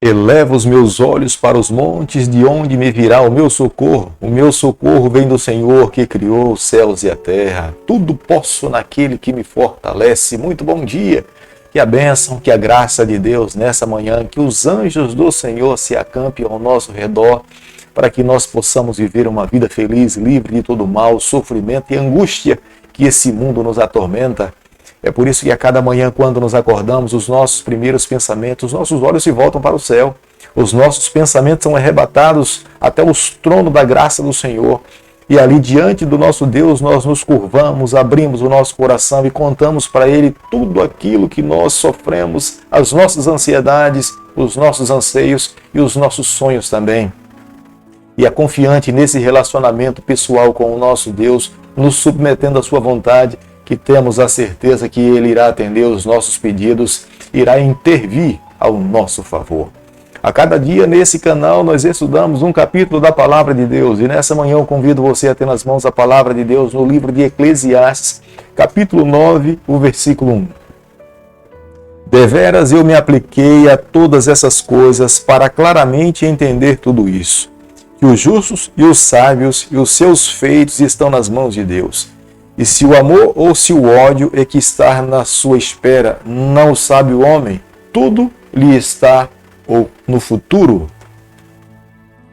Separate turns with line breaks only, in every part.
Elevo os meus olhos para os montes, de onde me virá o meu socorro? O meu socorro vem do Senhor que criou os céus e a terra. Tudo posso naquele que me fortalece. Muito bom dia. Que a bênção, que a graça de Deus nessa manhã, que os anjos do Senhor se acampem ao nosso redor, para que nós possamos viver uma vida feliz, livre de todo mal, sofrimento e angústia que esse mundo nos atormenta. É por isso que a cada manhã, quando nos acordamos, os nossos primeiros pensamentos, os nossos olhos se voltam para o céu. Os nossos pensamentos são arrebatados até os tronos da graça do Senhor. E ali, diante do nosso Deus, nós nos curvamos, abrimos o nosso coração e contamos para Ele tudo aquilo que nós sofremos, as nossas ansiedades, os nossos anseios e os nossos sonhos também. E é confiante nesse relacionamento pessoal com o nosso Deus, nos submetendo à sua vontade, que temos a certeza que Ele irá atender os nossos pedidos, irá intervir ao nosso favor. A cada dia nesse canal nós estudamos um capítulo da Palavra de Deus e nessa manhã eu convido você a ter nas mãos a Palavra de Deus no livro de Eclesiastes, capítulo 9, o versículo 1. Deveras eu me apliquei a todas essas coisas para claramente entender tudo isso, que os justos e os sábios e os seus feitos estão nas mãos de Deus. E se o amor ou se o ódio é que está na sua espera, não sabe o homem, tudo lhe está ou no futuro.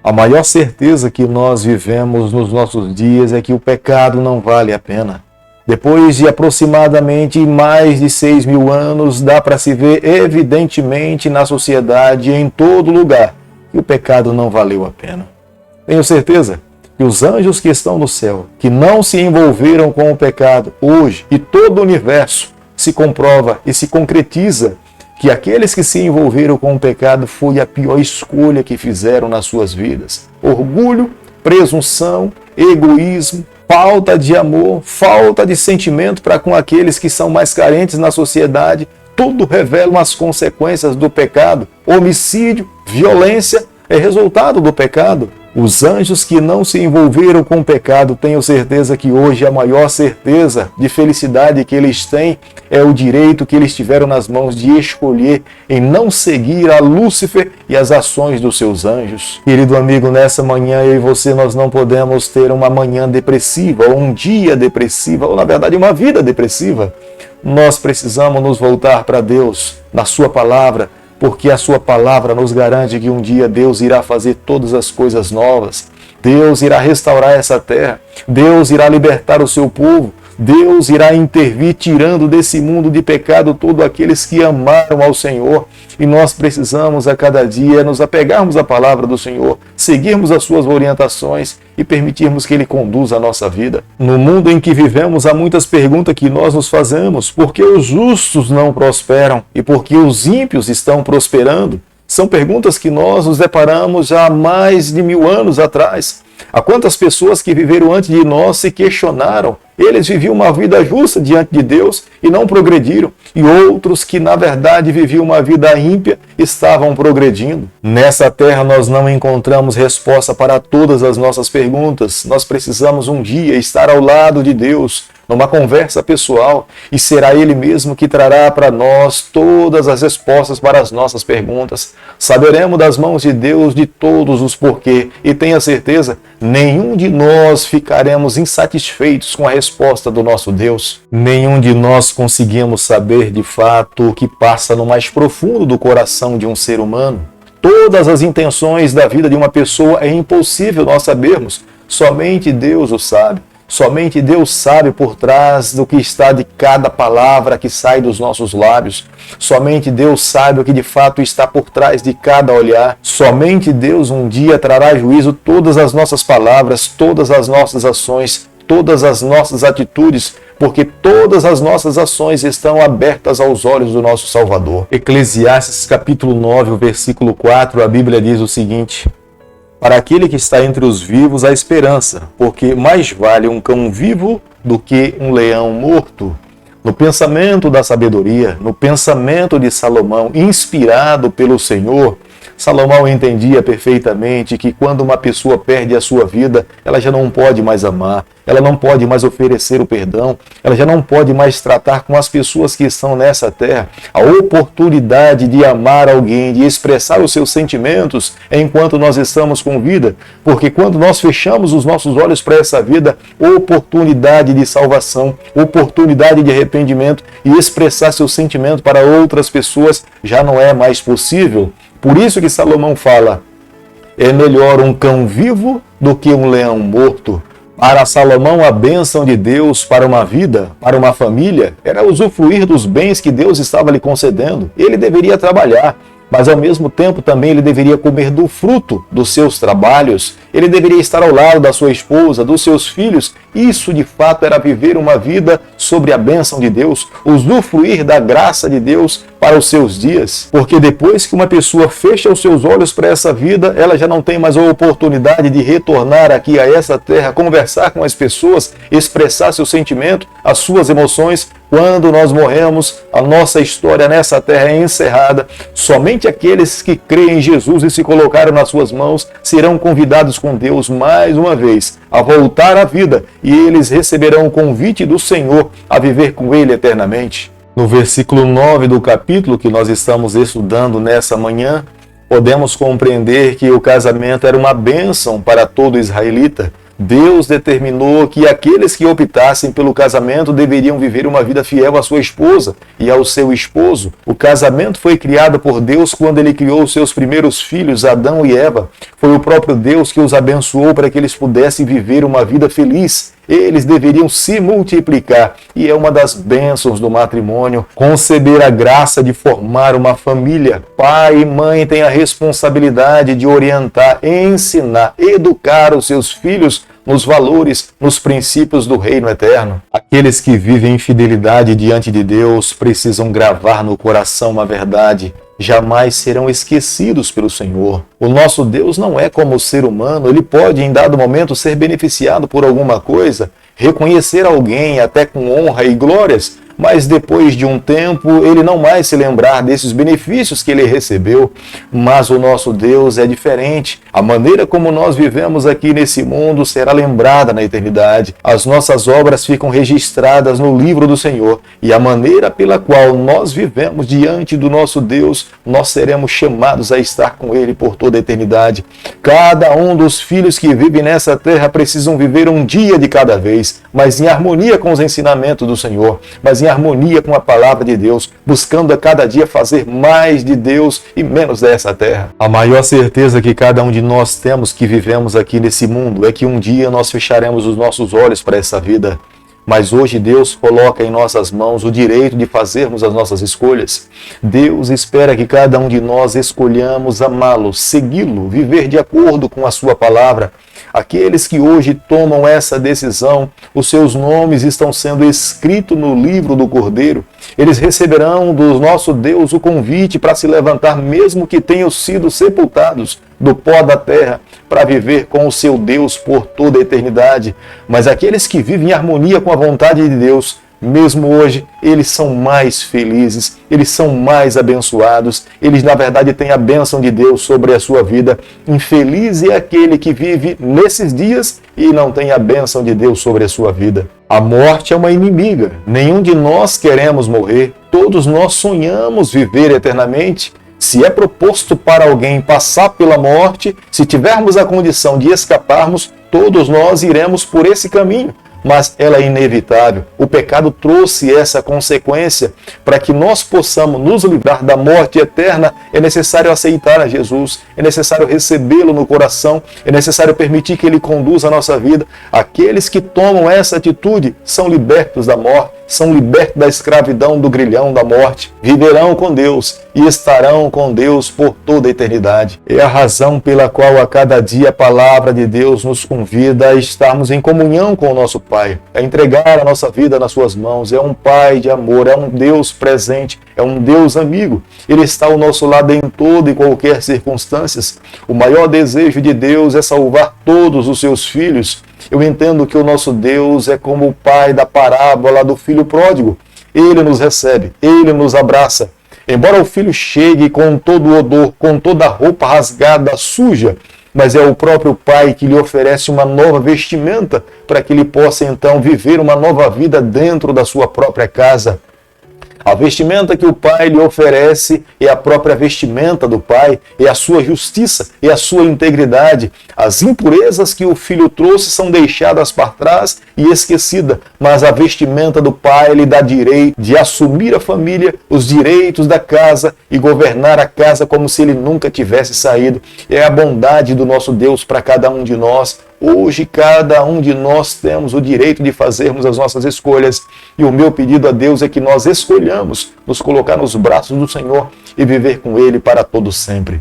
A maior certeza que nós vivemos nos nossos dias é que o pecado não vale a pena. Depois de aproximadamente mais de 6.000 anos, dá para se ver evidentemente na sociedade, em todo lugar, que o pecado não valeu a pena. Tenho certeza que os anjos que estão no céu, que não se envolveram com o pecado, hoje e todo o universo se comprova e se concretiza que aqueles que se envolveram com o pecado foi a pior escolha que fizeram nas suas vidas. Orgulho, presunção, egoísmo, falta de amor, falta de sentimento para com aqueles que são mais carentes na sociedade, tudo revelam as consequências do pecado. Homicídio, violência é resultado do pecado. Os anjos que não se envolveram com o pecado, tenho certeza que hoje a maior certeza de felicidade que eles têm é o direito que eles tiveram nas mãos de escolher em não seguir a Lúcifer e as ações dos seus anjos. Querido amigo, nessa manhã eu e você nós não podemos ter uma manhã depressiva, ou um dia depressivo, ou na verdade uma vida depressiva. Nós precisamos nos voltar para Deus, na sua palavra, porque a sua palavra nos garante que um dia Deus irá fazer todas as coisas novas. Deus irá restaurar essa terra. Deus irá libertar o seu povo. Deus irá intervir, tirando desse mundo de pecado todos aqueles que amaram ao Senhor. E nós precisamos a cada dia nos apegarmos à palavra do Senhor, seguirmos as suas orientações e permitirmos que Ele conduza a nossa vida. No mundo em que vivemos, há muitas perguntas que nós nos fazemos. Por que os justos não prosperam e por que os ímpios estão prosperando? São perguntas que nós nos deparamos já há mais de 1000 anos atrás. Há quantas pessoas que viveram antes de nós se questionaram? Eles viviam uma vida justa diante de Deus e não progrediram. E outros que, na verdade, viviam uma vida ímpia, estavam progredindo. Nessa terra nós não encontramos resposta para todas as nossas perguntas. Nós precisamos um dia estar ao lado de Deus, numa conversa pessoal, e será Ele mesmo que trará para nós todas as respostas para as nossas perguntas. Saberemos das mãos de Deus de todos os porquê, e tenha certeza, nenhum de nós ficaremos insatisfeitos com a resposta do nosso Deus. Nenhum de nós conseguimos saber de fato o que passa no mais profundo do coração de um ser humano. Todas as intenções da vida de uma pessoa é impossível nós sabermos, somente Deus o sabe. Somente Deus sabe por trás do que está de cada palavra que sai dos nossos lábios. Somente Deus sabe o que de fato está por trás de cada olhar. Somente Deus um dia trará a juízo todas as nossas palavras, todas as nossas ações, todas as nossas atitudes, porque todas as nossas ações estão abertas aos olhos do nosso Salvador. Eclesiastes capítulo 9, o versículo 4, a Bíblia diz o seguinte: para aquele que está entre os vivos há esperança, porque mais vale um cão vivo do que um leão morto. No pensamento da sabedoria, no pensamento de Salomão, inspirado pelo Senhor, Salomão entendia perfeitamente que quando uma pessoa perde a sua vida, ela já não pode mais amar, ela não pode mais oferecer o perdão, ela já não pode mais tratar com as pessoas que estão nessa terra a oportunidade de amar alguém, de expressar os seus sentimentos enquanto nós estamos com vida, porque quando nós fechamos os nossos olhos para essa vida, oportunidade de salvação, oportunidade de arrependimento e expressar seu sentimento para outras pessoas já não é mais possível. Por isso que Salomão fala, é melhor um cão vivo do que um leão morto. Para Salomão, a bênção de Deus para uma vida, para uma família, era usufruir dos bens que Deus estava lhe concedendo. Ele deveria trabalhar, mas ao mesmo tempo também ele deveria comer do fruto dos seus trabalhos. Ele deveria estar ao lado da sua esposa, dos seus filhos. Isso de fato era viver uma vida sobre a bênção de Deus, usufruir da graça de Deus para os seus dias. Porque depois que uma pessoa fecha os seus olhos para essa vida, ela já não tem mais a oportunidade de retornar aqui a essa terra, conversar com as pessoas, expressar seu sentimento, as suas emoções. Quando nós morremos, a nossa história nessa terra é encerrada. Somente aqueles que creem em Jesus e se colocaram nas suas mãos serão convidados com Deus mais uma vez a voltar à vida, e eles receberão o convite do Senhor a viver com Ele eternamente. No versículo 9 do capítulo que nós estamos estudando nessa manhã, podemos compreender que o casamento era uma bênção para todo israelita. Deus determinou que aqueles que optassem pelo casamento deveriam viver uma vida fiel à sua esposa e ao seu esposo. O casamento foi criado por Deus quando Ele criou os seus primeiros filhos, Adão e Eva. Foi o próprio Deus que os abençoou para que eles pudessem viver uma vida feliz. Eles deveriam se multiplicar, e é uma das bênçãos do matrimônio conceber a graça de formar uma família. Pai e mãe têm a responsabilidade de orientar, ensinar, educar os seus filhos nos valores, nos princípios do reino eterno. Aqueles que vivem em fidelidade diante de Deus precisam gravar no coração uma verdade. Jamais serão esquecidos pelo Senhor. O nosso Deus não é como o ser humano, ele pode em dado momento ser beneficiado por alguma coisa, reconhecer alguém até com honra e glórias, mas depois de um tempo ele não mais se lembrar desses benefícios que ele recebeu. Mas o nosso Deus é diferente. A maneira como nós vivemos aqui nesse mundo será lembrada na eternidade. As nossas obras ficam registradas no livro do Senhor, e a maneira pela qual nós vivemos diante do nosso Deus, nós seremos chamados a estar com Ele por toda a eternidade. Cada um dos filhos que vivem nessa terra precisam viver um dia de cada vez, mas em harmonia com os ensinamentos do Senhor, mas em harmonia com a palavra de Deus, buscando a cada dia fazer mais de Deus e menos dessa terra. A maior certeza que cada um de nós temos que vivemos aqui nesse mundo é que um dia nós fecharemos os nossos olhos para essa vida. Mas hoje Deus coloca em nossas mãos o direito de fazermos as nossas escolhas. Deus espera que cada um de nós escolhamos amá-lo, segui-lo, viver de acordo com a sua palavra. Aqueles que hoje tomam essa decisão, os seus nomes estão sendo escritos no livro do Cordeiro. Eles receberão do nosso Deus o convite para se levantar, mesmo que tenham sido sepultados do pó da terra, para viver com o seu Deus por toda a eternidade. Mas aqueles que vivem em harmonia com a vontade de Deus, mesmo hoje, eles são mais felizes, eles são mais abençoados, eles na verdade têm a bênção de Deus sobre a sua vida. Infeliz é aquele que vive nesses dias e não tem a bênção de Deus sobre a sua vida. A morte é uma inimiga, nenhum de nós queremos morrer, todos nós sonhamos viver eternamente. Se é proposto para alguém passar pela morte, se tivermos a condição de escaparmos, todos nós iremos por esse caminho. Mas ela é inevitável. O pecado trouxe essa consequência. Para que nós possamos nos livrar da morte eterna, é necessário aceitar a Jesus, é necessário recebê-lo no coração, é necessário permitir que ele conduza a nossa vida. Aqueles que tomam essa atitude são libertos da morte, são libertos da escravidão do grilhão da morte, viverão com Deus e estarão com Deus por toda a eternidade. É a razão pela qual a cada dia a palavra de Deus nos convida a estarmos em comunhão com o nosso Pai, a entregar a nossa vida nas suas mãos. É um Pai de amor, é um Deus presente, é um Deus amigo. Ele está ao nosso lado em toda e qualquer circunstâncias. O maior desejo de Deus é salvar todos os seus filhos. Eu entendo que o nosso Deus é como o pai da parábola do filho pródigo. Ele nos recebe, ele nos abraça, Embora o filho chegue com todo o odor, com toda a roupa rasgada, suja, mas é o próprio pai que lhe oferece uma nova vestimenta para que ele possa então viver uma nova vida dentro da sua própria casa. A vestimenta que o pai lhe oferece é a própria vestimenta do pai, é a sua justiça, é a sua integridade. As impurezas que o filho trouxe são deixadas para trás e esquecidas, mas a vestimenta do pai lhe dá direito de assumir a família, os direitos da casa e governar a casa como se ele nunca tivesse saído. É a bondade do nosso Deus para cada um de nós. Hoje, cada um de nós temos o direito de fazermos as nossas escolhas. E o meu pedido a Deus é que nós escolhamos nos colocar nos braços do Senhor e viver com Ele para todo sempre.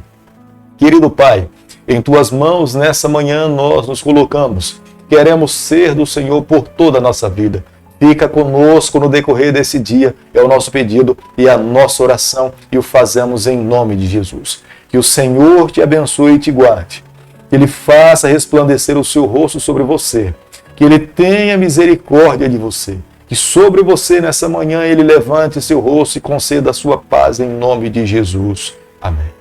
Querido Pai, em Tuas mãos nessa manhã nós nos colocamos. Queremos ser do Senhor por toda a nossa vida. Fica conosco no decorrer desse dia. É o nosso pedido e a nossa oração e o fazemos em nome de Jesus. Que o Senhor te abençoe e te guarde. Que Ele faça resplandecer o seu rosto sobre você, que Ele tenha misericórdia de você, que sobre você nessa manhã Ele levante seu rosto e conceda a sua paz em nome de Jesus. Amém.